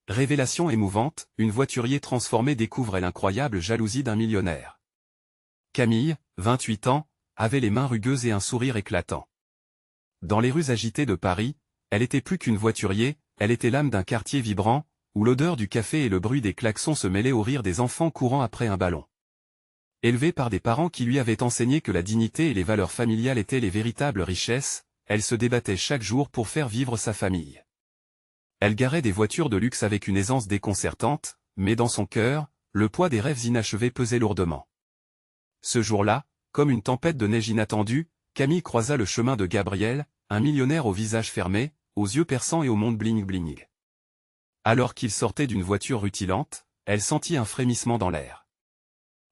Révélation émouvante, une voiturier transformée découvre l'incroyable jalousie d'un millionnaire. Camille, 28 ans, avait les mains rugueuses et un sourire éclatant. Dans les rues agitées de Paris, elle était plus qu'une voiturier, elle était l'âme d'un quartier vibrant, où l'odeur du café et le bruit des klaxons se mêlaient au rire des enfants courant après un ballon. Élevée par des parents qui lui avaient enseigné que la dignité et les valeurs familiales étaient les véritables richesses, elle se débattait chaque jour pour faire vivre sa famille. Elle garait des voitures de luxe avec une aisance déconcertante, mais dans son cœur, le poids des rêves inachevés pesait lourdement. Ce jour-là, comme une tempête de neige inattendue, Camille croisa le chemin de Gabriel, un millionnaire au visage fermé, aux yeux perçants et au monde bling-bling. Alors qu'il sortait d'une voiture rutilante, elle sentit un frémissement dans l'air.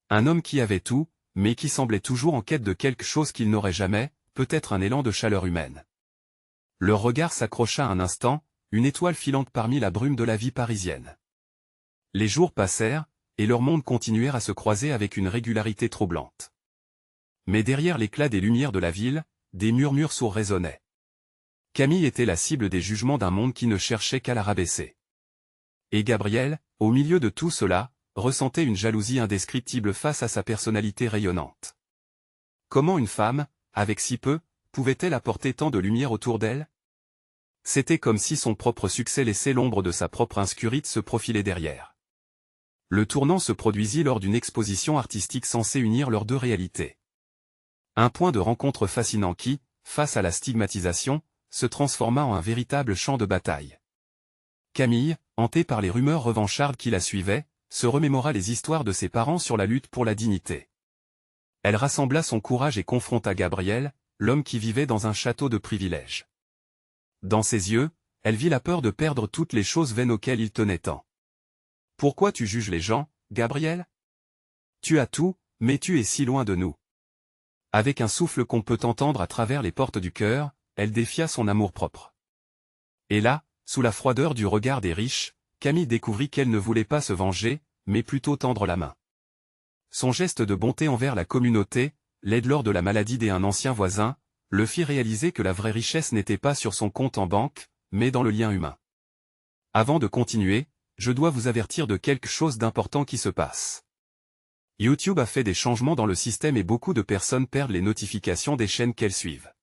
Un homme qui avait tout, mais qui semblait toujours en quête de quelque chose qu'il n'aurait jamais, peut-être un élan de chaleur humaine. Leur regard s'accrocha un instant, une étoile filante parmi la brume de la vie parisienne. Les jours passèrent, et leurs mondes continuèrent à se croiser avec une régularité troublante. Mais derrière l'éclat des lumières de la ville, des murmures sourds résonnaient. Camille était la cible des jugements d'un monde qui ne cherchait qu'à la rabaisser. Et Gabriel, au milieu de tout cela, ressentait une jalousie indescriptible face à sa personnalité rayonnante. Comment une femme, avec si peu, pouvait-elle apporter tant de lumière autour d'elle? C'était comme si son propre succès laissait l'ombre de sa propre inscurite se profiler derrière. Le tournant se produisit lors d'une exposition artistique censée unir leurs deux réalités. Un point de rencontre fascinant qui, face à la stigmatisation, se transforma en un véritable champ de bataille. Camille, hantée par les rumeurs revanchardes qui la suivaient, se remémora les histoires de ses parents sur la lutte pour la dignité. Elle rassembla son courage et confronta Gabriel, l'homme qui vivait dans un château de privilèges. Dans ses yeux, elle vit la peur de perdre toutes les choses vaines auxquelles il tenait tant. « Pourquoi tu juges les gens, Gabriel? Tu as tout, mais tu es si loin de nous. » Avec un souffle qu'on peut entendre à travers les portes du cœur, elle défia son amour-propre. Et là, sous la froideur du regard des riches, Camille découvrit qu'elle ne voulait pas se venger, mais plutôt tendre la main. Son geste de bonté envers la communauté, l'aide lors de la maladie d'un ancien voisin, le fit réaliser que la vraie richesse n'était pas sur son compte en banque, mais dans le lien humain. Avant de continuer, je dois vous avertir de quelque chose d'important qui se passe. YouTube a fait des changements dans le système et beaucoup de personnes perdent les notifications des chaînes qu'elles suivent.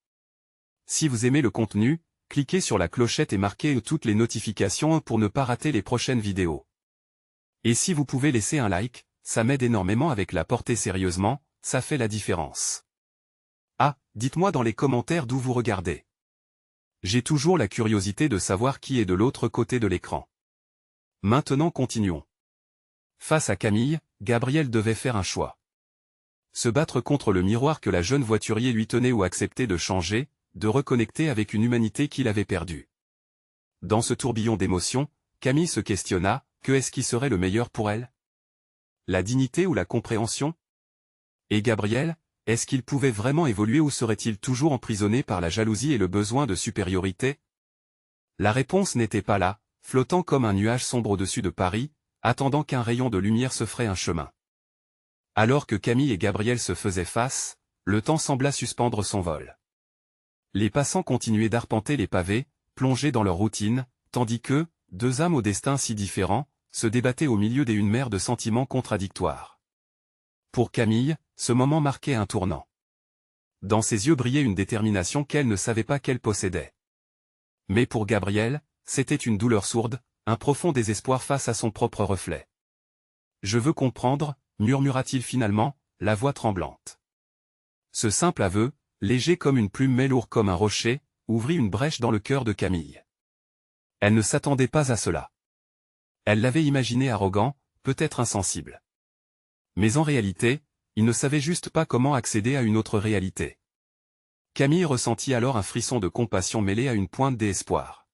Si vous aimez le contenu, cliquez sur la clochette et marquez toutes les notifications pour ne pas rater les prochaines vidéos. Et si vous pouvez laisser un like, ça m'aide énormément avec la portée sérieusement, ça fait la différence. Ah, dites-moi dans les commentaires d'où vous regardez. J'ai toujours la curiosité de savoir qui est de l'autre côté de l'écran. Maintenant continuons. Face à Camille, Gabriel devait faire un choix. Se battre contre le miroir que la jeune voiturier lui tenait ou accepter de changer, de reconnecter avec une humanité qu'il avait perdue. Dans ce tourbillon d'émotions, Camille se questionna, que est-ce qui serait le meilleur pour elle? La dignité ou la compréhension? Et Gabriel, est-ce qu'il pouvait vraiment évoluer ou serait-il toujours emprisonné par la jalousie et le besoin de supériorité? La réponse n'était pas là, flottant comme un nuage sombre au-dessus de Paris, attendant qu'un rayon de lumière se fraye un chemin. Alors que Camille et Gabriel se faisaient face, le temps sembla suspendre son vol. Les passants continuaient d'arpenter les pavés, plongés dans leur routine, tandis que, deux âmes au destin si différents, se débattaient au milieu d'une mer de sentiments contradictoires. Pour Camille, ce moment marquait un tournant. Dans ses yeux brillait une détermination qu'elle ne savait pas qu'elle possédait. Mais pour Gabriel, c'était une douleur sourde, un profond désespoir face à son propre reflet. « Je veux comprendre », murmura-t-il finalement, la voix tremblante. Ce simple aveu, léger comme une plume mais lourd comme un rocher, ouvrit une brèche dans le cœur de Camille. Elle ne s'attendait pas à cela. Elle l'avait imaginé arrogant, peut-être insensible. Mais en réalité, il ne savait juste pas comment accéder à une autre réalité. Camille ressentit alors un frisson de compassion mêlé à une pointe d'espoir.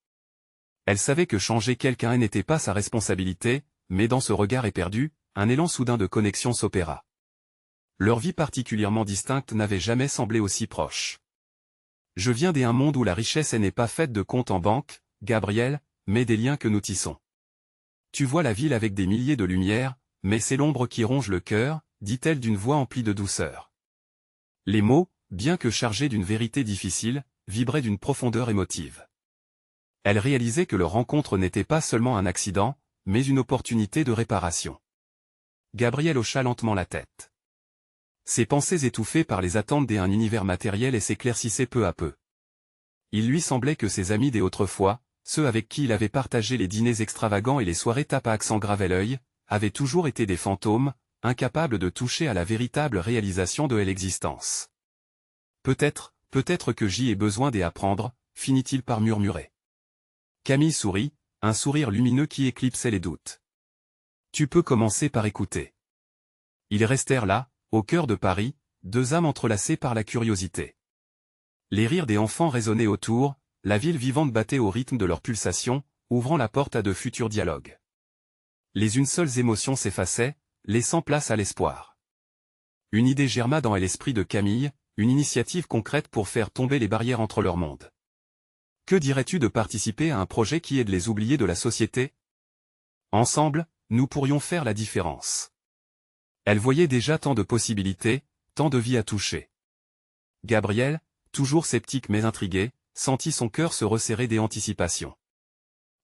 Elle savait que changer quelqu'un n'était pas sa responsabilité, mais dans ce regard éperdu, un élan soudain de connexion s'opéra. Leur vie particulièrement distincte n'avait jamais semblé aussi proche. « Je viens d'un monde où la richesse n'est pas faite de comptes en banque, Gabriel, mais des liens que nous tissons. Tu vois la ville avec des milliers de lumières, mais c'est l'ombre qui ronge le cœur, dit-elle d'une voix emplie de douceur. Les mots, bien que chargés d'une vérité difficile, vibraient d'une profondeur émotive. Elle réalisait que leur rencontre n'était pas seulement un accident, mais une opportunité de réparation. Gabriel hocha lentement la tête. Ses pensées étouffées par les attentes d'un univers matériel et s'éclaircissaient peu à peu. Il lui semblait que ses amis d'autrefois, ceux avec qui il avait partagé les dîners extravagants et les soirées tape à accent grave l'œil, avaient toujours été des fantômes, incapables de toucher à la véritable réalisation de l'existence. Peut-être que j'y ai besoin d'apprendre, finit-il par murmurer. Camille sourit, un sourire lumineux qui éclipsait les doutes. Tu peux commencer par écouter. Ils restèrent là, au cœur de Paris, deux âmes entrelacées par la curiosité. Les rires des enfants résonnaient autour, la ville vivante battait au rythme de leurs pulsations, ouvrant la porte à de futurs dialogues. Les unes seules émotions s'effaçaient, laissant place à l'espoir. Une idée germa dans l'esprit de Camille, une initiative concrète pour faire tomber les barrières entre leurs mondes. Que dirais-tu de participer à un projet qui aide les oubliés de la société? Ensemble, nous pourrions faire la différence. Elle voyait déjà tant de possibilités, tant de vies à toucher. Gabriel, toujours sceptique mais intrigué, sentit son cœur se resserrer d'anticipation.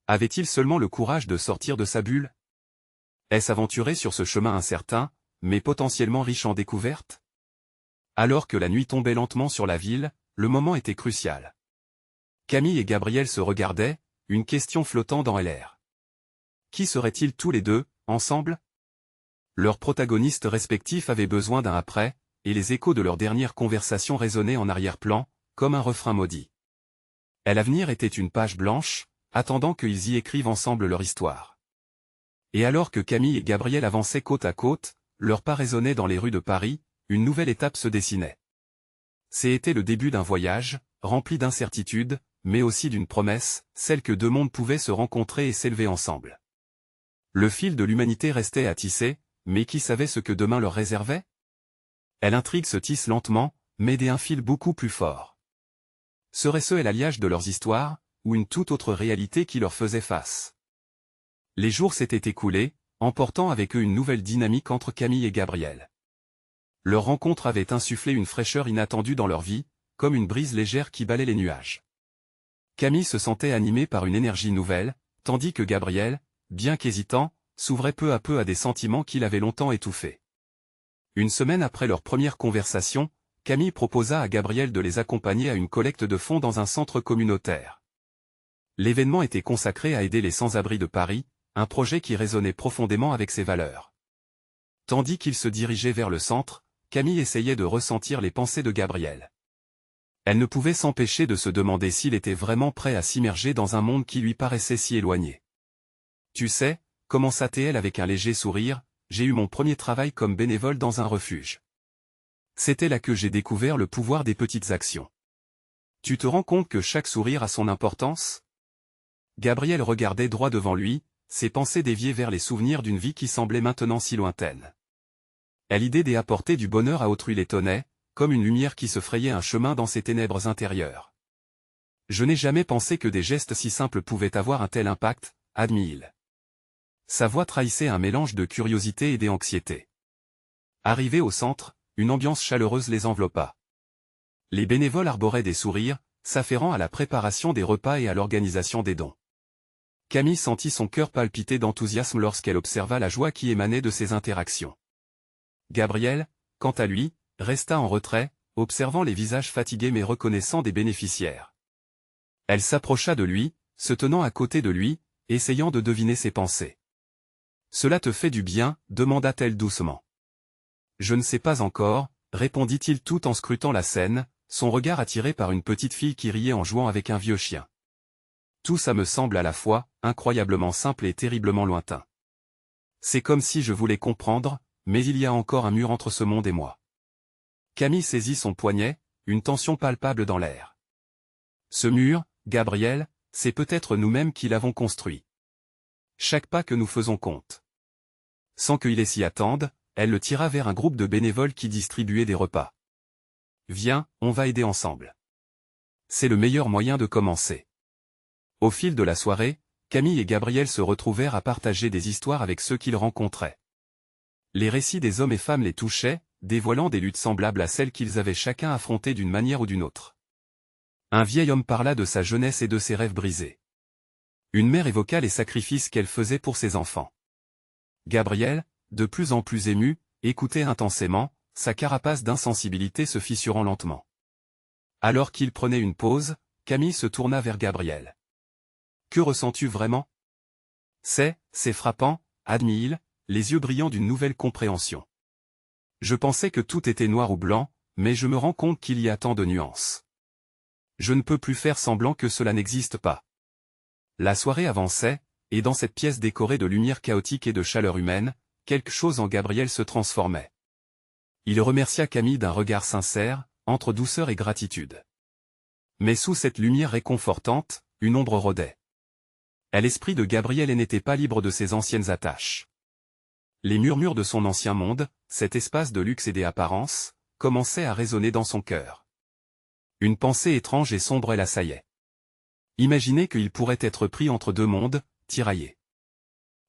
Avait-il seulement le courage de sortir de sa bulle? Est-ce aventurer sur ce chemin incertain, mais potentiellement riche en découvertes? Alors que la nuit tombait lentement sur la ville, le moment était crucial. Camille et Gabriel se regardaient, une question flottant dans l'air. Qui seraient-ils tous les deux, ensemble? Leurs protagonistes respectifs avaient besoin d'un après, et les échos de leur dernière conversation résonnaient en arrière-plan, comme un refrain maudit. Et l'avenir était une page blanche, attendant qu'ils y écrivent ensemble leur histoire. Et alors que Camille et Gabriel avançaient côte à côte, leurs pas résonnaient dans les rues de Paris, une nouvelle étape se dessinait. C'était le début d'un voyage, rempli d'incertitudes, mais aussi d'une promesse, celle que deux mondes pouvaient se rencontrer et s'élever ensemble. Le fil de l'humanité restait à tisser, mais qui savait ce que demain leur réservait? L'intrigue se tisse lentement, mais d'un fil beaucoup plus fort. Serait-ce l'alliage de leurs histoires, ou une toute autre réalité qui leur faisait face? Les jours s'étaient écoulés, emportant avec eux une nouvelle dynamique entre Camille et Gabriel. Leur rencontre avait insufflé une fraîcheur inattendue dans leur vie, comme une brise légère qui balait les nuages. Camille se sentait animée par une énergie nouvelle, tandis que Gabriel, bien qu'hésitant, s'ouvrait peu à peu à des sentiments qu'il avait longtemps étouffés. Une semaine après leur première conversation, Camille proposa à Gabriel de les accompagner à une collecte de fonds dans un centre communautaire. L'événement était consacré à aider les sans-abri de Paris, un projet qui résonnait profondément avec ses valeurs. Tandis qu'il se dirigeait vers le centre, Camille essayait de ressentir les pensées de Gabriel. Elle ne pouvait s'empêcher de se demander s'il était vraiment prêt à s'immerger dans un monde qui lui paraissait si éloigné. Tu sais, commença-t-elle avec un léger sourire, j'ai eu mon premier travail comme bénévole dans un refuge. C'était là que j'ai découvert le pouvoir des petites actions. Tu te rends compte que chaque sourire a son importance? Gabriel regardait droit devant lui, ses pensées déviées vers les souvenirs d'une vie qui semblait maintenant si lointaine. L'idée d'apporter du bonheur à autrui l'étonnait, comme une lumière qui se frayait un chemin dans ses ténèbres intérieures. Je n'ai jamais pensé que des gestes si simples pouvaient avoir un tel impact, admit-il. Sa voix trahissait un mélange de curiosité et d'anxiété. Arrivés au centre, une ambiance chaleureuse les enveloppa. Les bénévoles arboraient des sourires, s'afférant à la préparation des repas et à l'organisation des dons. Camille sentit son cœur palpiter d'enthousiasme lorsqu'elle observa la joie qui émanait de ces interactions. Gabriel, quant à lui, resta en retrait, observant les visages fatigués mais reconnaissants des bénéficiaires. Elle s'approcha de lui, se tenant à côté de lui, essayant de deviner ses pensées. « Cela te fait du bien ?» demanda-t-elle doucement. « Je ne sais pas encore », répondit-il tout en scrutant la scène, son regard attiré par une petite fille qui riait en jouant avec un vieux chien. Tout ça me semble à la fois, incroyablement simple et terriblement lointain. C'est comme si je voulais comprendre, mais il y a encore un mur entre ce monde et moi. Camille saisit son poignet, une tension palpable dans l'air. Ce mur, Gabriel, c'est peut-être nous-mêmes qui l'avons construit. Chaque pas que nous faisons compte. Sans qu'il s'y attende, elle le tira vers un groupe de bénévoles qui distribuaient des repas. Viens, on va aider ensemble. C'est le meilleur moyen de commencer. Au fil de la soirée, Camille et Gabriel se retrouvèrent à partager des histoires avec ceux qu'ils rencontraient. Les récits des hommes et femmes les touchaient, dévoilant des luttes semblables à celles qu'ils avaient chacun affrontées d'une manière ou d'une autre. Un vieil homme parla de sa jeunesse et de ses rêves brisés. Une mère évoqua les sacrifices qu'elle faisait pour ses enfants. Gabriel, de plus en plus ému, écoutait intensément, sa carapace d'insensibilité se fissurant lentement. Alors qu'il prenait une pause, Camille se tourna vers Gabriel. « Que ressens-tu vraiment ?» C'est frappant, admit-il, les yeux brillants d'une nouvelle compréhension. Je pensais que tout était noir ou blanc, mais je me rends compte qu'il y a tant de nuances. Je ne peux plus faire semblant que cela n'existe pas. La soirée avançait, et dans cette pièce décorée de lumière chaotique et de chaleur humaine, quelque chose en Gabriel se transformait. Il remercia Camille d'un regard sincère, entre douceur et gratitude. Mais sous cette lumière réconfortante, une ombre rôdait. L'esprit de Gabriel n'était pas libre de ses anciennes attaches. Les murmures de son ancien monde, cet espace de luxe et d'apparence, commençaient à résonner dans son cœur. Une pensée étrange et sombre l'assaillait. Imaginez qu'il pourrait être pris entre deux mondes, tiraillés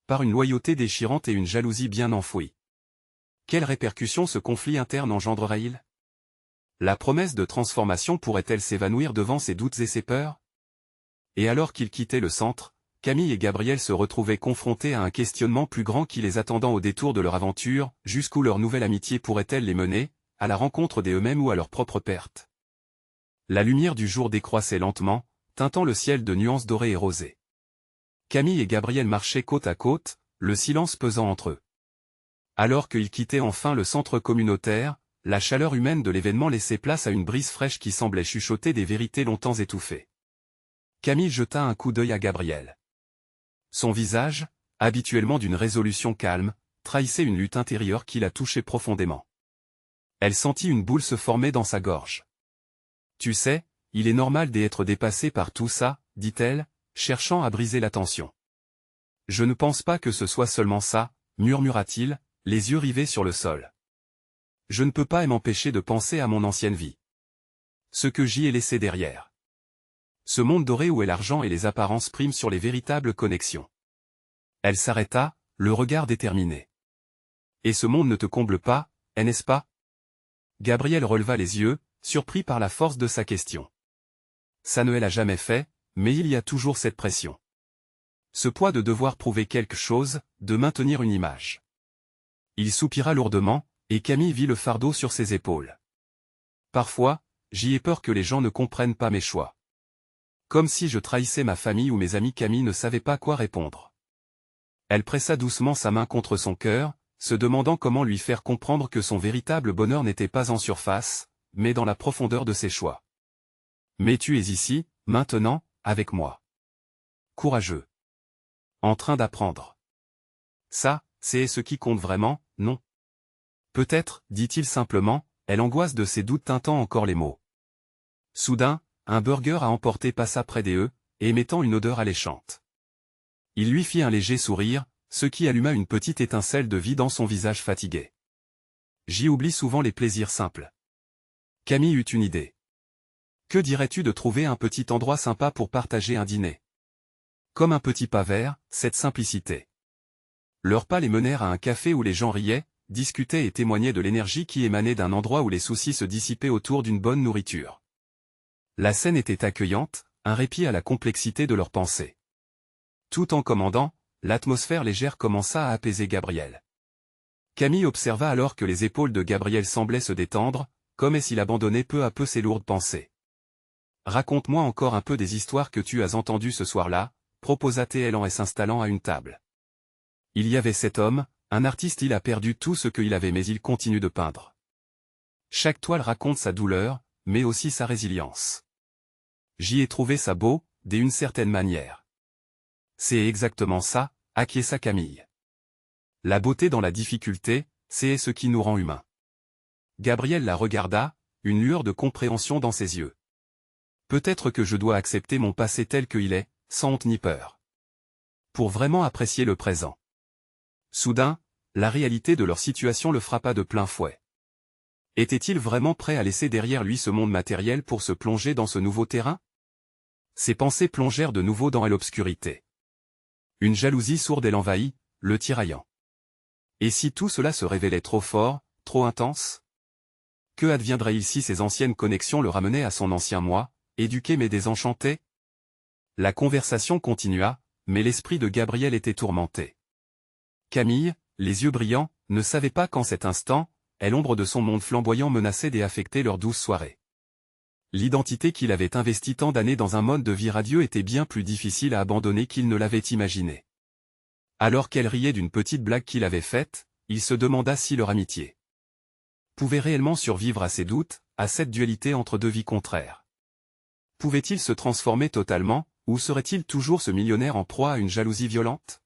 par une loyauté déchirante et une jalousie bien enfouie. Quelles répercussions ce conflit interne engendrerait-il? La promesse de transformation pourrait-elle s'évanouir devant ses doutes et ses peurs? Et alors qu'ils quittaient le centre, Camille et Gabriel se retrouvaient confrontés à un questionnement plus grand qui les attendant au détour de leur aventure, jusqu'où leur nouvelle amitié pourrait-elle les mener, à la rencontre des eux-mêmes ou à leur propre perte. La lumière du jour décroissait lentement, teintant le ciel de nuances dorées et rosées. Camille et Gabriel marchaient côte à côte, le silence pesant entre eux. Alors qu'ils quittaient enfin le centre communautaire, la chaleur humaine de l'événement laissait place à une brise fraîche qui semblait chuchoter des vérités longtemps étouffées. Camille jeta un coup d'œil à Gabriel. Son visage, habituellement d'une résolution calme, trahissait une lutte intérieure qui la touchait profondément. Elle sentit une boule se former dans sa gorge. « Tu sais, il est normal d'être dépassé par tout ça, » dit-elle, cherchant à briser la tension. « Je ne pense pas que ce soit seulement ça, » murmura-t-il, les yeux rivés sur le sol. « Je ne peux pas m'empêcher de penser à mon ancienne vie. Ce que j'y ai laissé derrière. Ce monde doré où l'argent et les apparences priment sur les véritables connexions. » Elle s'arrêta, le regard déterminé. « Et ce monde ne te comble pas, n'est-ce pas ?» Gabriel releva les yeux, surpris par la force de sa question. « Ça ne l'a jamais fait, mais il y a toujours cette pression. Ce poids de devoir prouver quelque chose, de maintenir une image. » Il soupira lourdement, et Camille vit le fardeau sur ses épaules. « Parfois, j'y ai peur que les gens ne comprennent pas mes choix. Comme si je trahissais ma famille ou mes amis. » Camille ne savait pas quoi répondre. Elle pressa doucement sa main contre son cœur, se demandant comment lui faire comprendre que son véritable bonheur n'était pas en surface, mais dans la profondeur de ses choix. « Mais tu es ici, maintenant, avec moi. Courageux. En train d'apprendre. Ça, c'est ce qui compte vraiment, non? » Peut-être, dit-il simplement, elle angoisse de ses doutes teintant encore les mots. Soudain, un burger à emporter passa près des eux, émettant une odeur alléchante. Il lui fit un léger sourire, ce qui alluma une petite étincelle de vie dans son visage fatigué. « J'y oublie souvent les plaisirs simples. » Camille eut une idée. « Que dirais-tu de trouver un petit endroit sympa pour partager un dîner? Comme un petit pas vert, cette simplicité. » Leurs pas les menèrent à un café où les gens riaient, discutaient et témoignaient de l'énergie qui émanait d'un endroit où les soucis se dissipaient autour d'une bonne nourriture. La scène était accueillante, un répit à la complexité de leurs pensées. Tout en commandant, l'atmosphère légère commença à apaiser Gabriel. Camille observa alors que les épaules de Gabriel semblaient se détendre, comme s'il abandonnait peu à peu ses lourdes pensées. « Raconte-moi encore un peu des histoires que tu as entendues ce soir-là, » proposa-t-elle en s'installant à une table. Il y avait cet homme, un artiste. Il a perdu tout ce qu'il avait mais il continue de peindre. Chaque toile raconte sa douleur, mais aussi sa résilience. J'y ai trouvé ça beau, d'une certaine manière. C'est exactement ça, acquiesça Camille. La beauté dans la difficulté, c'est ce qui nous rend humains. Gabriel la regarda, une lueur de compréhension dans ses yeux. Peut-être que je dois accepter mon passé tel qu'il est, sans honte ni peur. Pour vraiment apprécier le présent. Soudain, la réalité de leur situation le frappa de plein fouet. Était-il vraiment prêt à laisser derrière lui ce monde matériel pour se plonger dans ce nouveau terrain? Ses pensées plongèrent de nouveau dans l'obscurité. Une jalousie sourde l'envahit, le tiraillant. Et si tout cela se révélait trop fort, trop intense? Que adviendrait-il si ses anciennes connexions le ramenaient à son ancien moi, éduqué mais désenchanté? La conversation continua, mais l'esprit de Gabriel était tourmenté. Camille, les yeux brillants, ne savait pas qu'en cet instant, l'ombre de son monde flamboyant menaçait d'affecter leur douce soirée. L'identité qu'il avait investie tant d'années dans un mode de vie radieux était bien plus difficile à abandonner qu'il ne l'avait imaginé. Alors qu'elle riait d'une petite blague qu'il avait faite, il se demanda si leur amitié pouvait réellement survivre à ses doutes, à cette dualité entre deux vies contraires. Pouvait-il se transformer totalement, ou serait-il toujours ce millionnaire en proie à une jalousie violente?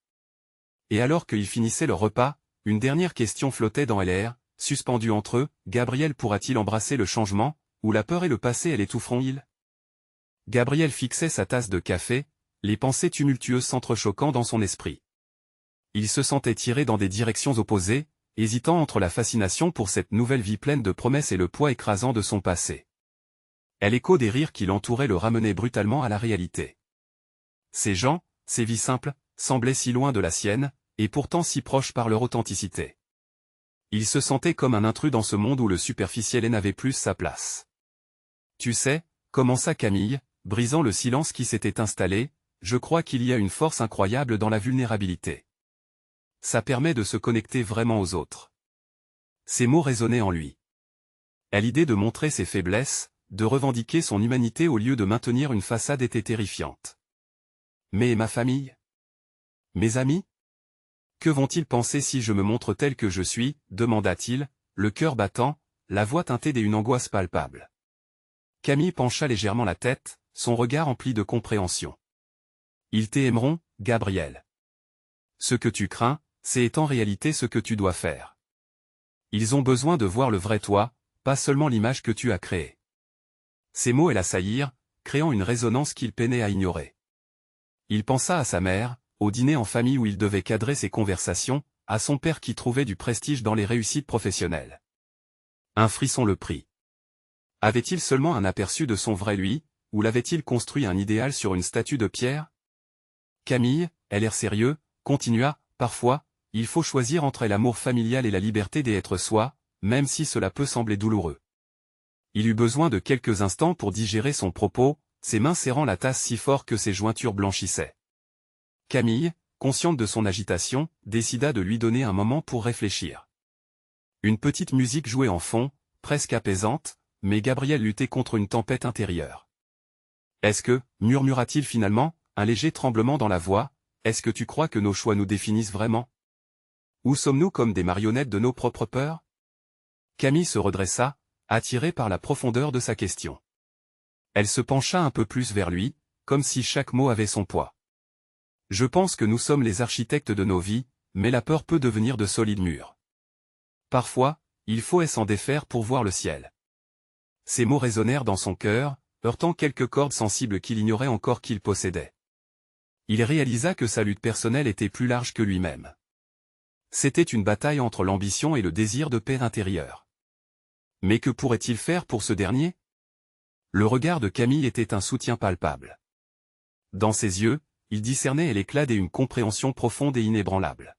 Et alors qu'ils finissaient leur repas, une dernière question flottait dans l'air, suspendue entre eux, Gabriel pourra-t-il embrasser le changement, ou la peur et le passé l'étoufferont-ils? Gabriel fixait sa tasse de café, les pensées tumultueuses s'entrechoquant dans son esprit. Il se sentait tiré dans des directions opposées, hésitant entre la fascination pour cette nouvelle vie pleine de promesses et le poids écrasant de son passé. L'écho des rires qui l'entouraient le ramenait brutalement à la réalité. Ces gens, ces vies simples, semblaient si loin de la sienne, et pourtant si proches par leur authenticité. Il se sentait comme un intrus dans ce monde où le superficiel n'avait plus sa place. Tu sais, commença Camille, brisant le silence qui s'était installé, je crois qu'il y a une force incroyable dans la vulnérabilité. Ça permet de se connecter vraiment aux autres. Ces mots résonnaient en lui. À l'idée de montrer ses faiblesses, de revendiquer son humanité au lieu de maintenir une façade était terrifiante. Mais ma famille? Mes amis? Que vont-ils penser si je me montre tel que je suis, demanda-t-il, le cœur battant, la voix teintée d'une angoisse palpable. Camille pencha légèrement la tête, son regard empli de compréhension. Ils t'aimeront, Gabriel. Ce que tu crains, c'est en réalité ce que tu dois faire. Ils ont besoin de voir le vrai toi, pas seulement l'image que tu as créée. Ces mots l'assaillirent, créant une résonance qu'il peinait à ignorer. Il pensa à sa mère, au dîner en famille où il devait cadrer ses conversations, à son père qui trouvait du prestige dans les réussites professionnelles. Un frisson le prit. Avait-il seulement un aperçu de son vrai lui, ou l'avait-il construit un idéal sur une statue de pierre? Camille, l'air sérieux, continua, parfois, il faut choisir entre l'amour familial et la liberté d'être soi, même si cela peut sembler douloureux. Il eut besoin de quelques instants pour digérer son propos, ses mains serrant la tasse si fort que ses jointures blanchissaient. Camille, consciente de son agitation, décida de lui donner un moment pour réfléchir. Une petite musique jouait en fond, presque apaisante, mais Gabriel luttait contre une tempête intérieure. « Est-ce que, murmura-t-il finalement, un léger tremblement dans la voix, est-ce que tu crois que nos choix nous définissent vraiment? Ou sommes-nous comme des marionnettes de nos propres peurs? » Camille se redressa, attirée par la profondeur de sa question. Elle se pencha un peu plus vers lui, comme si chaque mot avait son poids. « Je pense que nous sommes les architectes de nos vies, mais la peur peut devenir de solides murs. Parfois, il faut s'en défaire pour voir le ciel. » Ces mots résonnèrent dans son cœur, heurtant quelques cordes sensibles qu'il ignorait encore qu'il possédait. Il réalisa que sa lutte personnelle était plus large que lui-même. C'était une bataille entre l'ambition et le désir de paix intérieure. Mais que pourrait-il faire pour ce dernier? Le regard de Camille était un soutien palpable. Dans ses yeux, il discernait l'éclat d'une compréhension profonde et inébranlable.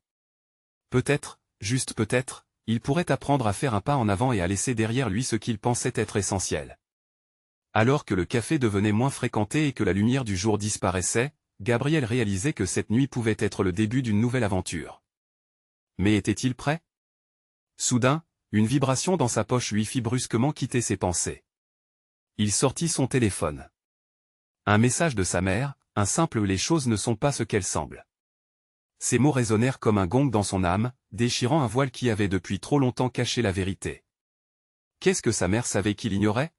Peut-être, juste peut-être, il pourrait apprendre à faire un pas en avant et à laisser derrière lui ce qu'il pensait être essentiel. Alors que le café devenait moins fréquenté et que la lumière du jour disparaissait, Gabriel réalisait que cette nuit pouvait être le début d'une nouvelle aventure. Mais était-il prêt? Soudain, une vibration dans sa poche lui fit brusquement quitter ses pensées. Il sortit son téléphone. Un message de sa mère, un simple « les choses ne sont pas ce qu'elles semblent ». Ces mots résonnèrent comme un gong dans son âme, déchirant un voile qui avait depuis trop longtemps caché la vérité. Qu'est-ce que sa mère savait qu'il ignorait?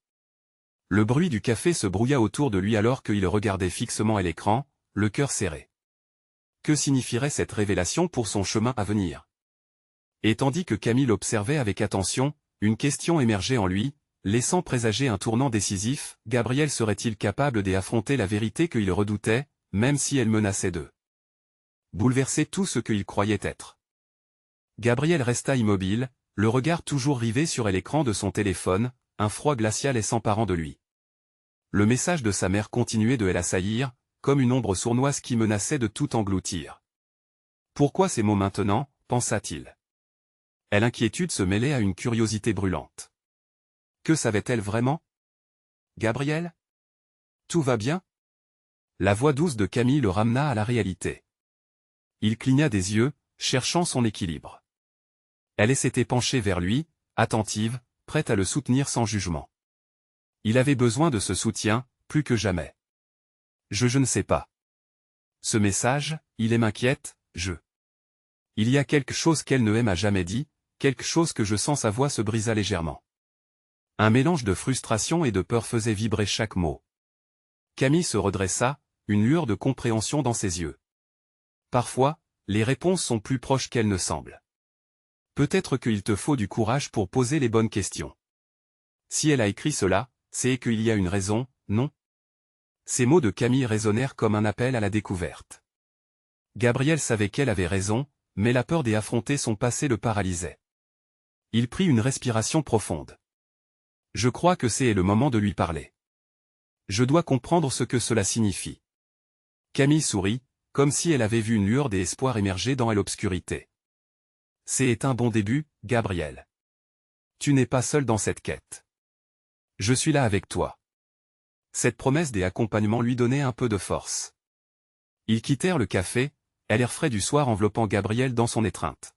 Le bruit du café se brouilla autour de lui alors qu'il regardait fixement à l'écran, le cœur serré. Que signifierait cette révélation pour son chemin à venir? Et tandis que Camille l'observait avec attention, une question émergeait en lui, laissant présager un tournant décisif, Gabriel serait-il capable d'affronter la vérité qu'il redoutait, même si elle menaçait de bouleverser tout ce qu'il croyait être? Gabriel resta immobile, le regard toujours rivé sur l'écran de son téléphone, un froid glacial s'emparant de lui. Le message de sa mère continuait de l'assaillir, comme une ombre sournoise qui menaçait de tout engloutir. Pourquoi ces mots maintenant, pensa-t-il. L'inquiétude se mêlait à une curiosité brûlante. Que savait-elle vraiment? Gabriel? Tout va bien? La voix douce de Camille le ramena à la réalité. Il cligna des yeux, cherchant son équilibre. Elle s'était penchée vers lui, attentive, prête à le soutenir sans jugement. Il avait besoin de ce soutien, plus que jamais. Je ne sais pas. Ce message, il m'inquiète, Il y a quelque chose qu'elle ne m'a jamais dit, quelque chose que je sens. Sa voix se brisa légèrement. Un mélange de frustration et de peur faisait vibrer chaque mot. Camille se redressa, une lueur de compréhension dans ses yeux. Parfois, les réponses sont plus proches qu'elles ne semblent. Peut-être qu'il te faut du courage pour poser les bonnes questions. Si elle a écrit cela, c'est qu'il y a une raison, non? Ces mots de Camille résonnèrent comme un appel à la découverte. Gabriel savait qu'elle avait raison, mais la peur d'affronter son passé le paralysait. Il prit une respiration profonde. Je crois que c'est le moment de lui parler. Je dois comprendre ce que cela signifie. Camille sourit, comme si elle avait vu une lueur d'espoir émerger dans l'obscurité. C'est un bon début, Gabriel. Tu n'es pas seul dans cette quête. Je suis là avec toi. Cette promesse d'accompagnement lui donnait un peu de force. Ils quittèrent le café, l'air frais du soir enveloppant Gabriel dans son étreinte.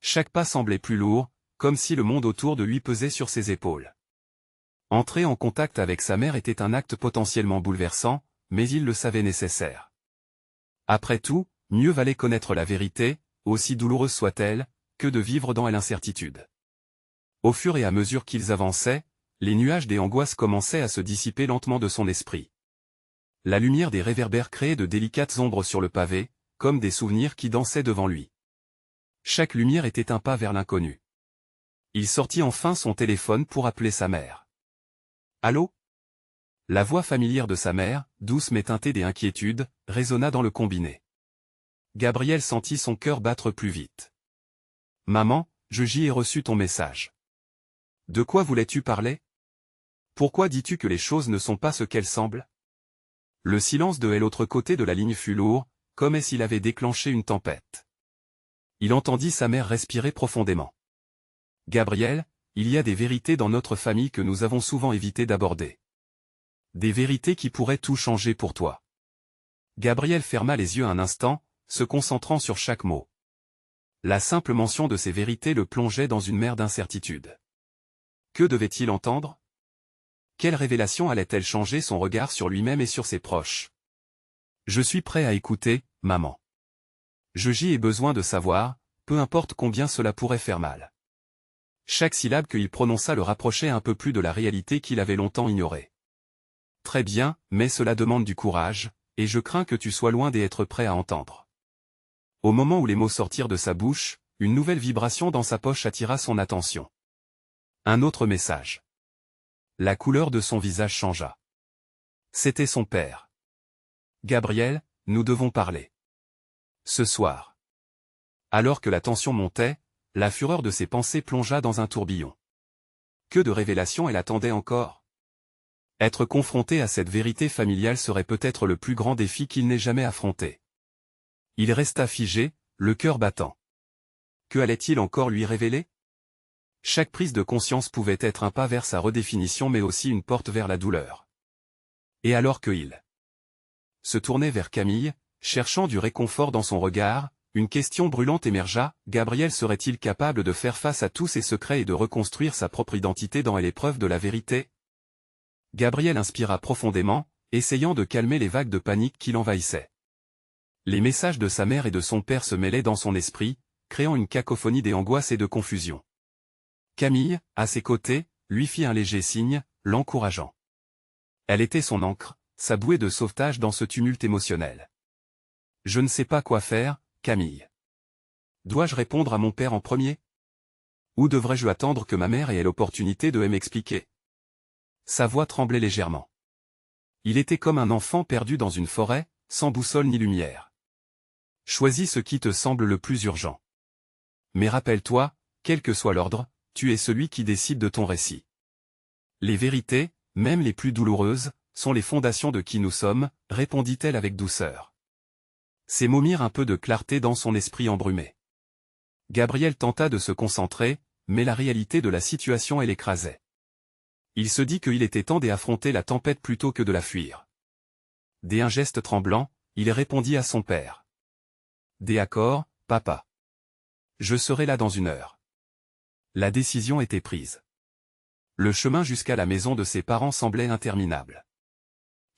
Chaque pas semblait plus lourd, comme si le monde autour de lui pesait sur ses épaules. Entrer en contact avec sa mère était un acte potentiellement bouleversant, mais il le savait nécessaire. Après tout, mieux valait connaître la vérité, aussi douloureuse soit-elle, que de vivre dans l'incertitude. Au fur et à mesure qu'ils avançaient, les nuages des angoisses commençaient à se dissiper lentement de son esprit. La lumière des réverbères créait de délicates ombres sur le pavé, comme des souvenirs qui dansaient devant lui. Chaque lumière était un pas vers l'inconnu. Il sortit enfin son téléphone pour appeler sa mère. Allô? La voix familière de sa mère, douce mais teintée d'inquiétude, résonna dans le combiné. Gabriel sentit son cœur battre plus vite. Maman, j'y ai reçu ton message. De quoi voulais-tu parler? Pourquoi dis-tu que les choses ne sont pas ce qu'elles semblent? Le silence de l'autre côté de la ligne fut lourd, comme s'il avait déclenché une tempête. Il entendit sa mère respirer profondément. Gabriel, il y a des vérités dans notre famille que nous avons souvent évité d'aborder. Des vérités qui pourraient tout changer pour toi. Gabriel ferma les yeux un instant, se concentrant sur chaque mot. La simple mention de ces vérités le plongeait dans une mer d'incertitude. Que devait-il entendre? Quelle révélation allait-elle changer son regard sur lui-même et sur ses proches? Je suis prêt à écouter, maman. J'y ai besoin de savoir, peu importe combien cela pourrait faire mal. Chaque syllabe qu'il prononça le rapprochait un peu plus de la réalité qu'il avait longtemps ignorée. Très bien, mais cela demande du courage, et je crains que tu sois loin d'être prêt à entendre. Au moment où les mots sortirent de sa bouche, une nouvelle vibration dans sa poche attira son attention. Un autre message. La couleur de son visage changea. C'était son père. Gabriel, nous devons parler. Ce soir. Alors que la tension montait, la fureur de ses pensées plongea dans un tourbillon. Que de révélations elle attendait encore? Être confronté à cette vérité familiale serait peut-être le plus grand défi qu'il n'ait jamais affronté. Il resta figé, le cœur battant. Que allait-il encore lui révéler? Chaque prise de conscience pouvait être un pas vers sa redéfinition mais aussi une porte vers la douleur. Et alors que il se tournait vers Camille, cherchant du réconfort dans son regard, une question brûlante émergea, Gabriel serait-il capable de faire face à tous ses secrets et de reconstruire sa propre identité dans l'épreuve de la vérité? Gabriel inspira profondément, essayant de calmer les vagues de panique qui l'envahissaient. Les messages de sa mère et de son père se mêlaient dans son esprit, créant une cacophonie d'angoisse et de confusion. Camille, à ses côtés, lui fit un léger signe, l'encourageant. Elle était son ancre, sa bouée de sauvetage dans ce tumulte émotionnel. Je ne sais pas quoi faire, Camille. Dois-je répondre à mon père en premier? Ou devrais-je attendre que ma mère ait l'opportunité de m'expliquer? Sa voix tremblait légèrement. Il était comme un enfant perdu dans une forêt, sans boussole ni lumière. Choisis ce qui te semble le plus urgent. Mais rappelle-toi, quel que soit l'ordre, tu es celui qui décide de ton récit. Les vérités, même les plus douloureuses, sont les fondations de qui nous sommes, répondit-elle avec douceur. Ces mots mirent un peu de clarté dans son esprit embrumé. Gabriel tenta de se concentrer, mais la réalité de la situation l'écrasait. Il se dit qu'il était temps d'affronter la tempête plutôt que de la fuir. d'un geste tremblant, il répondit à son père. D'accord, papa. Je serai là dans 1 heure. La décision était prise. Le chemin jusqu'à la maison de ses parents semblait interminable.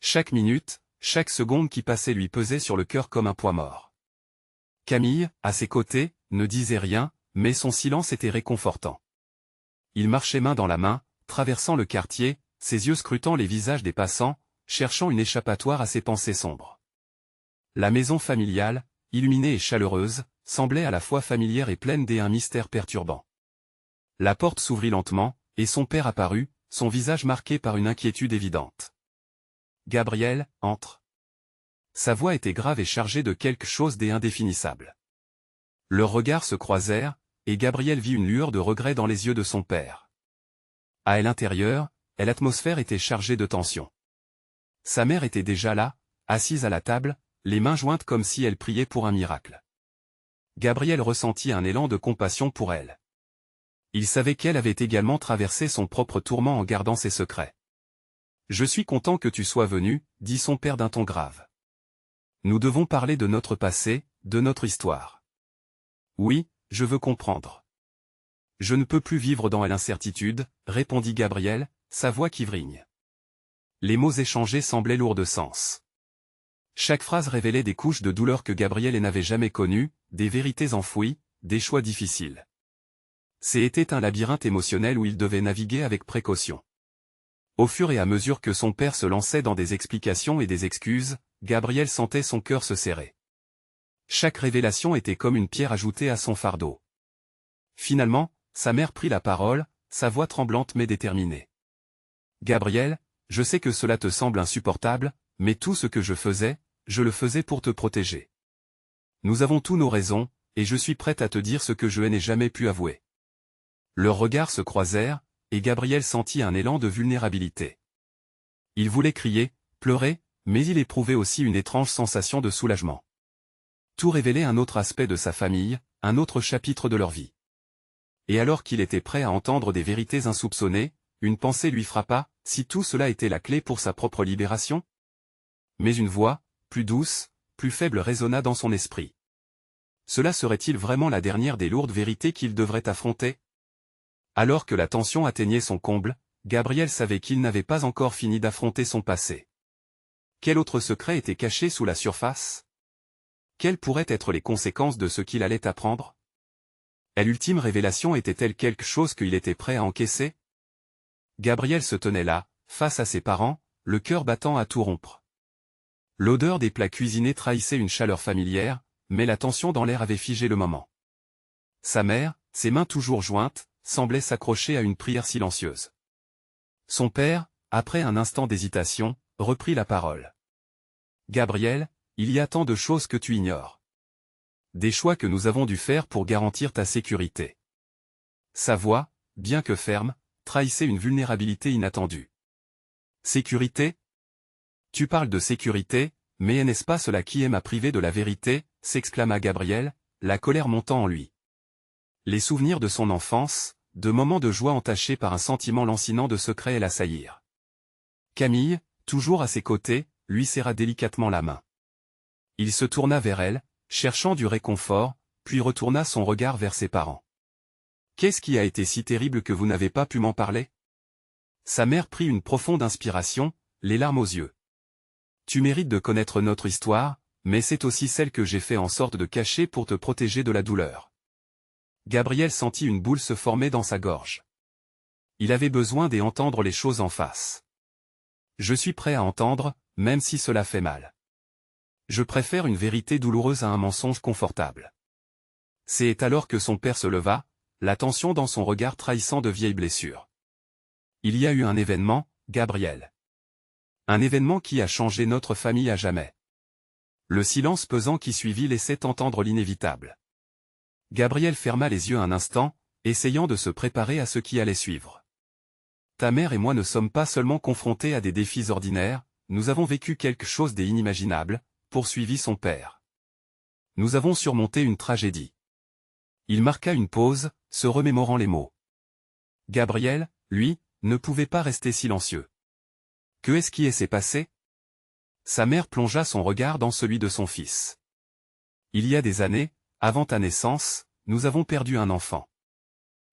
Chaque minute, chaque seconde qui passait lui pesait sur le cœur comme un poids mort. Camille, à ses côtés, ne disait rien, mais son silence était réconfortant. Il marchait main dans la main, traversant le quartier, ses yeux scrutant les visages des passants, cherchant une échappatoire à ses pensées sombres. La maison familiale, illuminée et chaleureuse, semblait à la fois familière et pleine d'un mystère perturbant. La porte s'ouvrit lentement, et son père apparut, son visage marqué par une inquiétude évidente. « Gabriel, entre. » Sa voix était grave et chargée de quelque chose d'indéfinissable. Leurs regards se croisèrent, et Gabriel vit une lueur de regret dans les yeux de son père. À l'intérieur, l'atmosphère était chargée de tension. Sa mère était déjà là, assise à la table, les mains jointes comme si elle priait pour un miracle. Gabriel ressentit un élan de compassion pour elle. Il savait qu'elle avait également traversé son propre tourment en gardant ses secrets. « Je suis content que tu sois venu, » dit son père d'un ton grave. « Nous devons parler de notre passé, de notre histoire. »« Oui, je veux comprendre. »« Je ne peux plus vivre dans l'incertitude, » répondit Gabriel, sa voix qui vrigne. Les mots échangés semblaient lourds de sens. Chaque phrase révélait des couches de douleur que Gabriel n'avait jamais connues, des vérités enfouies, des choix difficiles. C'était un labyrinthe émotionnel où il devait naviguer avec précaution. Au fur et à mesure que son père se lançait dans des explications et des excuses, Gabriel sentait son cœur se serrer. Chaque révélation était comme une pierre ajoutée à son fardeau. Finalement, sa mère prit la parole, sa voix tremblante mais déterminée. « Gabriel, je sais que cela te semble insupportable, mais tout ce que je faisais, je le faisais pour te protéger. Nous avons tous nos raisons, et je suis prête à te dire ce que je n'ai jamais pu avouer. » Leurs regards se croisèrent, et Gabriel sentit un élan de vulnérabilité. Il voulait crier, pleurer, mais il éprouvait aussi une étrange sensation de soulagement. Tout révélait un autre aspect de sa famille, un autre chapitre de leur vie. Et alors qu'il était prêt à entendre des vérités insoupçonnées, une pensée lui frappa, si tout cela était la clé pour sa propre libération? Mais une voix, plus douce, plus faible résonna dans son esprit. Cela serait-il vraiment la dernière des lourdes vérités qu'il devrait affronter? Alors que la tension atteignait son comble, Gabriel savait qu'il n'avait pas encore fini d'affronter son passé. Quel autre secret était caché sous la surface? Quelles pourraient être les conséquences de ce qu'il allait apprendre? L'ultime révélation était-elle quelque chose qu'il était prêt à encaisser? Gabriel se tenait là, face à ses parents, le cœur battant à tout rompre. L'odeur des plats cuisinés trahissait une chaleur familière, mais la tension dans l'air avait figé le moment. Sa mère, ses mains toujours jointes, semblait s'accrocher à une prière silencieuse. Son père, après un instant d'hésitation, reprit la parole. « Gabriel, il y a tant de choses que tu ignores. Des choix que nous avons dû faire pour garantir ta sécurité. » Sa voix, bien que ferme, trahissait une vulnérabilité inattendue. « Sécurité? Tu parles de sécurité, mais n'est-ce pas cela qui m'a privé de la vérité ?» s'exclama Gabriel, la colère montant en lui. Les souvenirs de son enfance, de moments de joie entachés par un sentiment lancinant de secret l'assaillirent. Camille, toujours à ses côtés, lui serra délicatement la main. Il se tourna vers elle, cherchant du réconfort, puis retourna son regard vers ses parents. « Qu'est-ce qui a été si terrible que vous n'avez pas pu m'en parler ?» Sa mère prit une profonde inspiration, les larmes aux yeux. « Tu mérites de connaître notre histoire, mais c'est aussi celle que j'ai fait en sorte de cacher pour te protéger de la douleur. » Gabriel sentit une boule se former dans sa gorge. Il avait besoin d'entendre les choses en face. « Je suis prêt à entendre, même si cela fait mal. Je préfère une vérité douloureuse à un mensonge confortable. » C'est alors que son père se leva, la tension dans son regard trahissant de vieilles blessures. « Il y a eu un événement, Gabriel. Un événement qui a changé notre famille à jamais. » Le silence pesant qui suivit laissait entendre l'inévitable. Gabriel ferma les yeux un instant, essayant de se préparer à ce qui allait suivre. « Ta mère et moi ne sommes pas seulement confrontés à des défis ordinaires, nous avons vécu quelque chose d'inimaginable, » poursuivit son père. « Nous avons surmonté une tragédie. » Il marqua une pause, se remémorant les mots. Gabriel, lui, ne pouvait pas rester silencieux. « Que est-ce qui s'est passé ?» Sa mère plongea son regard dans celui de son fils. Il y a des années, avant ta naissance, nous avons perdu un enfant.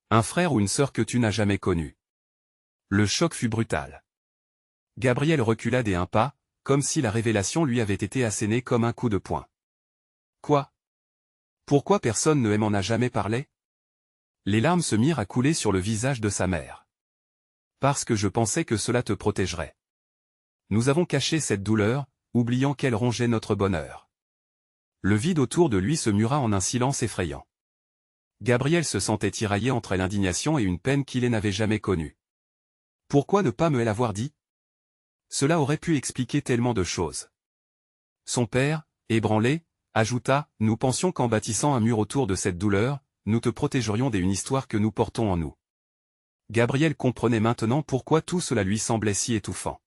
Un frère ou une sœur que tu n'as jamais connu. Le choc fut brutal. Gabriel recula d'un pas, comme si la révélation lui avait été assénée comme un coup de poing. Quoi? Pourquoi personne ne m'en a jamais parlé? Les larmes se mirent à couler sur le visage de sa mère. Parce que je pensais que cela te protégerait. Nous avons caché cette douleur, oubliant qu'elle rongeait notre bonheur. Le vide autour de lui se mura en un silence effrayant. Gabriel se sentait tiraillé entre l'indignation et une peine qu'il n'avait jamais connue. Pourquoi ne pas me l'avoir dit? Cela aurait pu expliquer tellement de choses. Son père, ébranlé, ajouta, nous pensions qu'en bâtissant un mur autour de cette douleur, nous te protégerions d'une histoire que nous portons en nous. Gabriel comprenait maintenant pourquoi tout cela lui semblait si étouffant.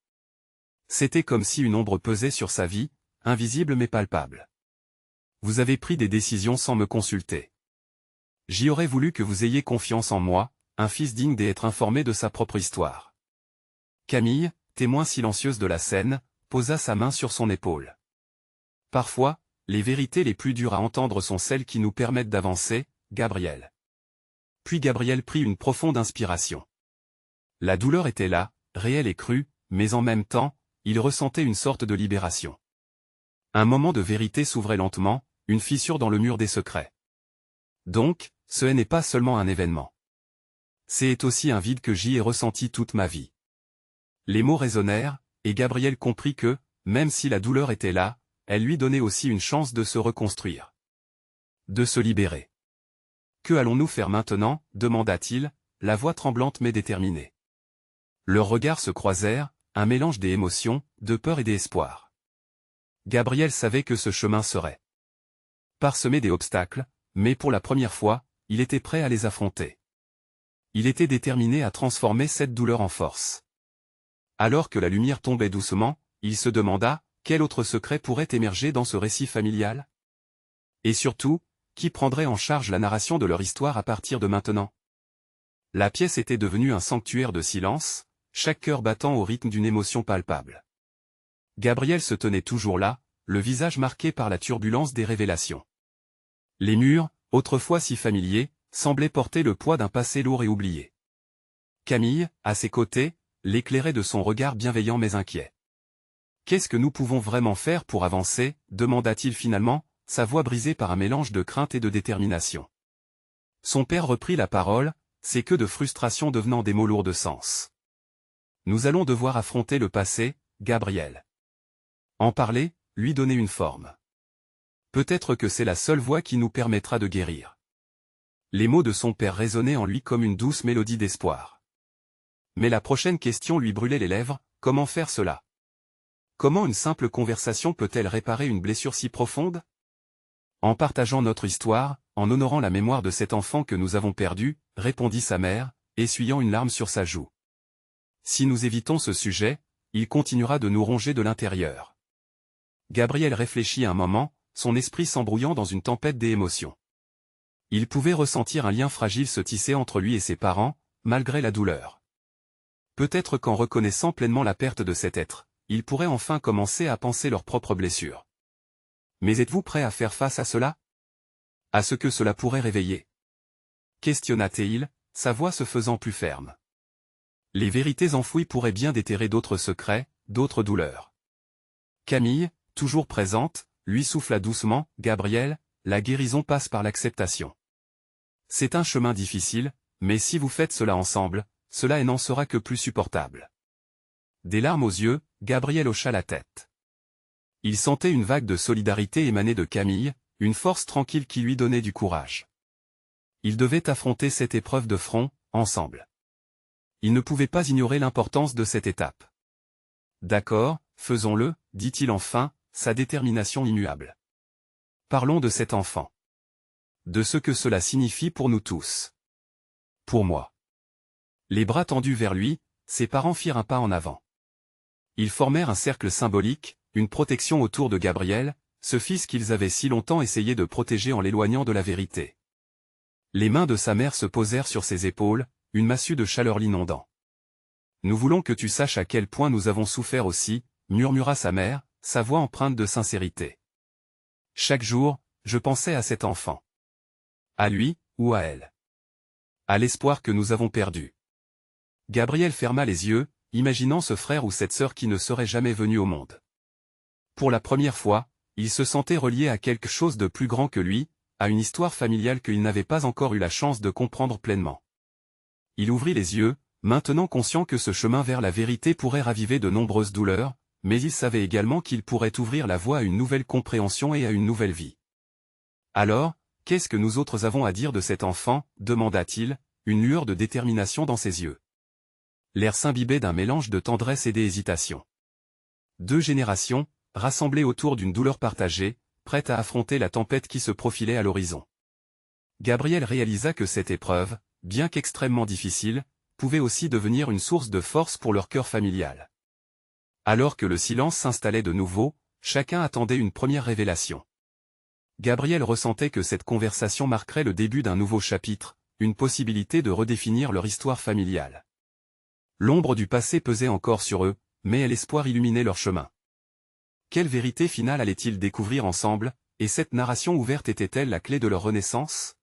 C'était comme si une ombre pesait sur sa vie, invisible mais palpable. Vous avez pris des décisions sans me consulter. J'y aurais voulu que vous ayez confiance en moi, un fils digne d'être informé de sa propre histoire. Camille, témoin silencieuse de la scène, posa sa main sur son épaule. Parfois, les vérités les plus dures à entendre sont celles qui nous permettent d'avancer, Gabriel. Puis Gabriel prit une profonde inspiration. La douleur était là, réelle et crue, mais en même temps, il ressentait une sorte de libération. Un moment de vérité s'ouvrait lentement, une fissure dans le mur des secrets. Donc, ce n'est pas seulement un événement. C'est aussi un vide que j'y ai ressenti toute ma vie. Les mots résonnèrent, et Gabriel comprit que, même si la douleur était là, elle lui donnait aussi une chance de se reconstruire. De se libérer. Que allons-nous faire maintenant? Demanda-t-il, la voix tremblante mais déterminée. Leurs regards se croisèrent, un mélange des émotions, de peur et d'espoir. Gabriel savait que ce chemin serait parsemé d'obstacles, mais pour la première fois, il était prêt à les affronter. Il était déterminé à transformer cette douleur en force. Alors que la lumière tombait doucement, il se demanda, quel autre secret pourrait émerger dans ce récit familial? Et surtout, qui prendrait en charge la narration de leur histoire à partir de maintenant? La pièce était devenue un sanctuaire de silence, chaque cœur battant au rythme d'une émotion palpable. Gabriel se tenait toujours là, le visage marqué par la turbulence des révélations. Les murs, autrefois si familiers, semblaient porter le poids d'un passé lourd et oublié. Camille, à ses côtés, l'éclairait de son regard bienveillant mais inquiet. « Qu'est-ce que nous pouvons vraiment faire pour avancer » demanda-t-il finalement, sa voix brisée par un mélange de crainte et de détermination. Son père reprit la parole, ses queues de frustration devenant des mots lourds de sens. « Nous allons devoir affronter le passé, Gabriel. En parler, lui donner une forme. Peut-être que c'est la seule voie qui nous permettra de guérir. » Les mots de son père résonnaient en lui comme une douce mélodie d'espoir. Mais la prochaine question lui brûlait les lèvres, comment faire cela? Comment une simple conversation peut-elle réparer une blessure si profonde? En partageant notre histoire, en honorant la mémoire de cet enfant que nous avons perdu, répondit sa mère, essuyant une larme sur sa joue. Si nous évitons ce sujet, il continuera de nous ronger de l'intérieur. Gabriel réfléchit un moment, son esprit s'embrouillant dans une tempête d'émotions. Il pouvait ressentir un lien fragile se tisser entre lui et ses parents, malgré la douleur. Peut-être qu'en reconnaissant pleinement la perte de cet être, il pourrait enfin commencer à penser leurs propres blessures. Mais êtes-vous prêt à faire face à cela? À ce que cela pourrait réveiller? Questionna-t-il, sa voix se faisant plus ferme. Les vérités enfouies pourraient bien déterrer d'autres secrets, d'autres douleurs. Camille, toujours présente, lui souffla doucement, « Gabriel, la guérison passe par l'acceptation. C'est un chemin difficile, mais si vous faites cela ensemble, cela n'en sera que plus supportable. » Des larmes aux yeux, Gabriel hocha la tête. Il sentait une vague de solidarité émaner de Camille, une force tranquille qui lui donnait du courage. Ils devaient affronter cette épreuve de front, ensemble. Il ne pouvait pas ignorer l'importance de cette étape. « D'accord, faisons-le, » dit-il enfin, sa détermination immuable. Parlons de cet enfant. De ce que cela signifie pour nous tous. Pour moi. Les bras tendus vers lui, ses parents firent un pas en avant. Ils formèrent un cercle symbolique, une protection autour de Gabriel, ce fils qu'ils avaient si longtemps essayé de protéger en l'éloignant de la vérité. Les mains de sa mère se posèrent sur ses épaules, une massue de chaleur l'inondant. « Nous voulons que tu saches à quel point nous avons souffert aussi, » murmura sa mère, sa voix empreinte de sincérité. Chaque jour, je pensais à cet enfant. À lui, ou à elle. À l'espoir que nous avons perdu. Gabriel ferma les yeux, imaginant ce frère ou cette sœur qui ne serait jamais venu au monde. Pour la première fois, il se sentait relié à quelque chose de plus grand que lui, à une histoire familiale qu'il n'avait pas encore eu la chance de comprendre pleinement. Il ouvrit les yeux, maintenant conscient que ce chemin vers la vérité pourrait raviver de nombreuses douleurs, mais il savait également qu'il pourrait ouvrir la voie à une nouvelle compréhension et à une nouvelle vie. Alors, qu'est-ce que nous autres avons à dire de cet enfant, demanda-t-il, une lueur de détermination dans ses yeux. L'air s'imbibait d'un mélange de tendresse et d'hésitation. 2 générations, rassemblées autour d'une douleur partagée, prêtes à affronter la tempête qui se profilait à l'horizon. Gabriel réalisa que cette épreuve, bien qu'extrêmement difficile, pouvait aussi devenir une source de force pour leur cœur familial. Alors que le silence s'installait de nouveau, chacun attendait une première révélation. Gabriel ressentait que cette conversation marquerait le début d'un nouveau chapitre, une possibilité de redéfinir leur histoire familiale. L'ombre du passé pesait encore sur eux, mais l'espoir illuminait leur chemin. Quelle vérité finale allaient-ils découvrir ensemble, et cette narration ouverte était-elle la clé de leur renaissance?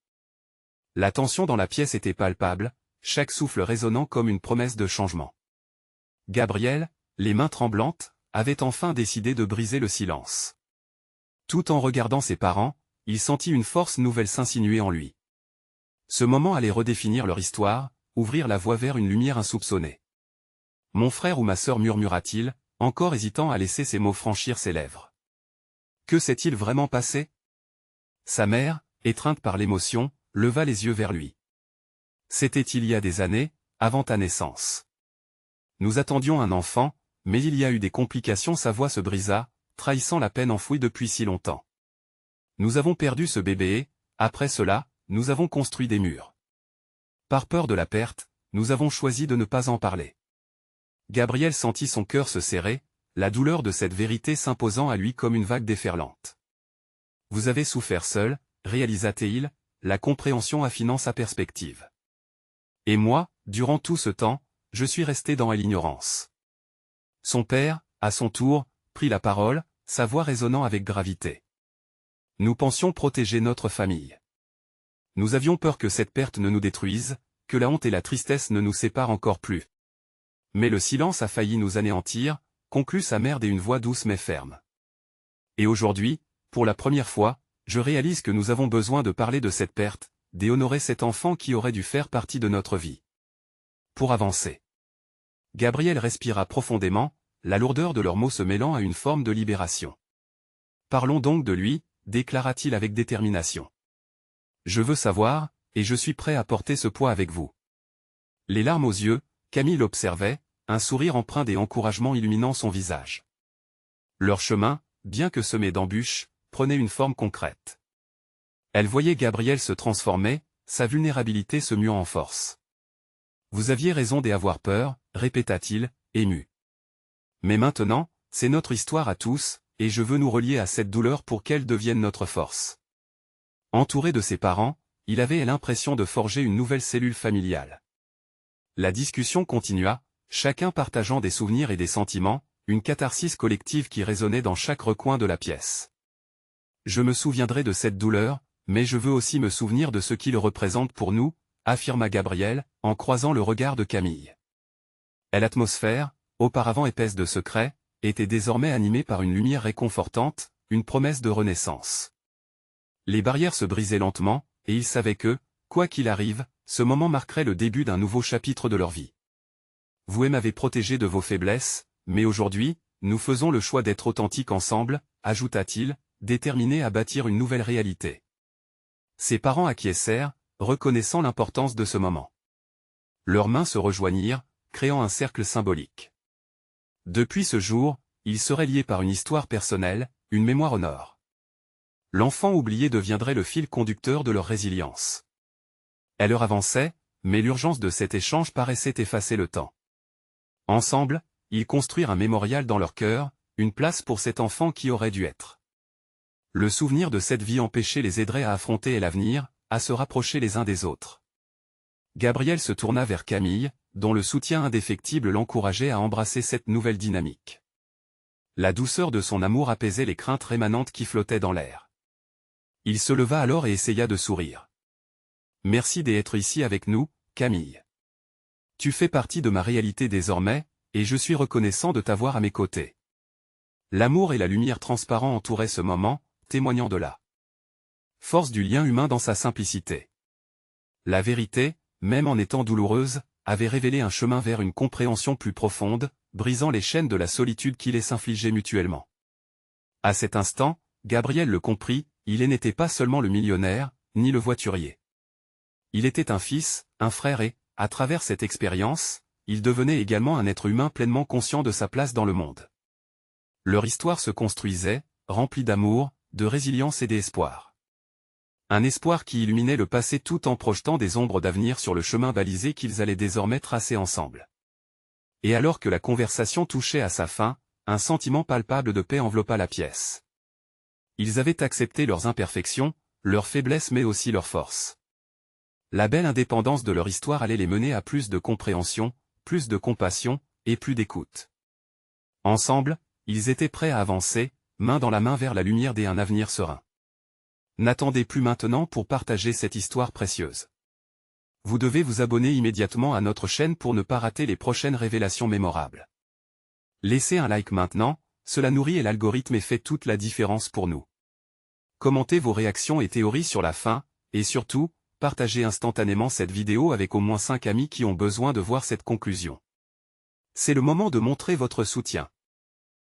La tension dans la pièce était palpable, chaque souffle résonnant comme une promesse de changement. Gabriel, les mains tremblantes, avait enfin décidé de briser le silence. Tout en regardant ses parents, il sentit une force nouvelle s'insinuer en lui. Ce moment allait redéfinir leur histoire, ouvrir la voie vers une lumière insoupçonnée. « Mon frère ou ma sœur » murmura-t-il, encore hésitant à laisser ces mots franchir ses lèvres. Que s'est-il vraiment passé? Sa mère, étreinte par l'émotion, leva les yeux vers lui. C'était il y a des années, avant ta naissance. Nous attendions un enfant, mais il y a eu des complications. Sa voix se brisa, trahissant la peine enfouie depuis si longtemps. Nous avons perdu ce bébé et, après cela, nous avons construit des murs. Par peur de la perte, nous avons choisi de ne pas en parler. Gabriel sentit son cœur se serrer, la douleur de cette vérité s'imposant à lui comme une vague déferlante. Vous avez souffert seul, réalisa-t-il, la compréhension affinant sa perspective. Et moi, durant tout ce temps, je suis resté dans l'ignorance. Son père, à son tour, prit la parole, sa voix résonnant avec gravité. Nous pensions protéger notre famille. Nous avions peur que cette perte ne nous détruise, que la honte et la tristesse ne nous séparent encore plus. Mais le silence a failli nous anéantir, conclut sa mère d'une voix douce mais ferme. Et aujourd'hui, pour la première fois, je réalise que nous avons besoin de parler de cette perte, d'honorer cet enfant qui aurait dû faire partie de notre vie. Pour avancer. Gabriel respira profondément, la lourdeur de leurs mots se mêlant à une forme de libération. Parlons donc de lui, déclara-t-il avec détermination. Je veux savoir, et je suis prêt à porter ce poids avec vous. Les larmes aux yeux, Camille l'observait, un sourire empreint d'encouragement illuminant son visage. Leur chemin, bien que semé d'embûches, prenait une forme concrète. Elle voyait Gabriel se transformer, sa vulnérabilité se muant en force. Vous aviez raison d'avoir peur, répéta-t-il, ému. Mais maintenant, c'est notre histoire à tous, et je veux nous relier à cette douleur pour qu'elle devienne notre force. Entouré de ses parents, il avait l'impression de forger une nouvelle cellule familiale. La discussion continua, chacun partageant des souvenirs et des sentiments, une catharsis collective qui résonnait dans chaque recoin de la pièce. Je me souviendrai de cette douleur, mais je veux aussi me souvenir de ce qu'il représente pour nous, affirma Gabriel, en croisant le regard de Camille. L'atmosphère, auparavant épaisse de secrets, était désormais animée par une lumière réconfortante, une promesse de renaissance. Les barrières se brisaient lentement, et ils savaient que, quoi qu'il arrive, ce moment marquerait le début d'un nouveau chapitre de leur vie. Vous m'avez protégé de vos faiblesses, mais aujourd'hui, nous faisons le choix d'être authentiques ensemble, ajouta-t-il, déterminé à bâtir une nouvelle réalité. Ses parents acquiescèrent, reconnaissant l'importance de ce moment. Leurs mains se rejoignirent, créant un cercle symbolique. Depuis ce jour, ils seraient liés par une histoire personnelle, une mémoire au or. L'enfant oublié deviendrait le fil conducteur de leur résilience. Elle leur avançait, mais l'urgence de cet échange paraissait effacer le temps. Ensemble, ils construirent un mémorial dans leur cœur, une place pour cet enfant qui aurait dû être. Le souvenir de cette vie empêchée les aiderait à affronter l'avenir, à se rapprocher les uns des autres. Gabriel se tourna vers Camille, dont le soutien indéfectible l'encourageait à embrasser cette nouvelle dynamique. La douceur de son amour apaisait les craintes rémanentes qui flottaient dans l'air. Il se leva alors et essaya de sourire. « Merci d'être ici avec nous, Camille. Tu fais partie de ma réalité désormais, et je suis reconnaissant de t'avoir à mes côtés. » L'amour et la lumière transparente entouraient ce moment, témoignant de la force du lien humain dans sa simplicité. La vérité, même en étant douloureuse, avait révélé un chemin vers une compréhension plus profonde, brisant les chaînes de la solitude qui les s'infligeaient mutuellement. À cet instant, Gabriel le comprit, il n'était pas seulement le millionnaire, ni le voiturier. Il était un fils, un frère et, à travers cette expérience, il devenait également un être humain pleinement conscient de sa place dans le monde. Leur histoire se construisait, remplie d'amour, de résilience et d'espoir. Un espoir qui illuminait le passé tout en projetant des ombres d'avenir sur le chemin balisé qu'ils allaient désormais tracer ensemble. Et alors que la conversation touchait à sa fin, un sentiment palpable de paix enveloppa la pièce. Ils avaient accepté leurs imperfections, leurs faiblesses mais aussi leurs forces. La belle indépendance de leur histoire allait les mener à plus de compréhension, plus de compassion, et plus d'écoute. Ensemble, ils étaient prêts à avancer, main dans la main vers la lumière d'un avenir serein. N'attendez plus maintenant pour partager cette histoire précieuse. Vous devez vous abonner immédiatement à notre chaîne pour ne pas rater les prochaines révélations mémorables. Laissez un like maintenant, cela nourrit l'algorithme et fait toute la différence pour nous. Commentez vos réactions et théories sur la fin, et surtout, partagez instantanément cette vidéo avec au moins 5 amis qui ont besoin de voir cette conclusion. C'est le moment de montrer votre soutien.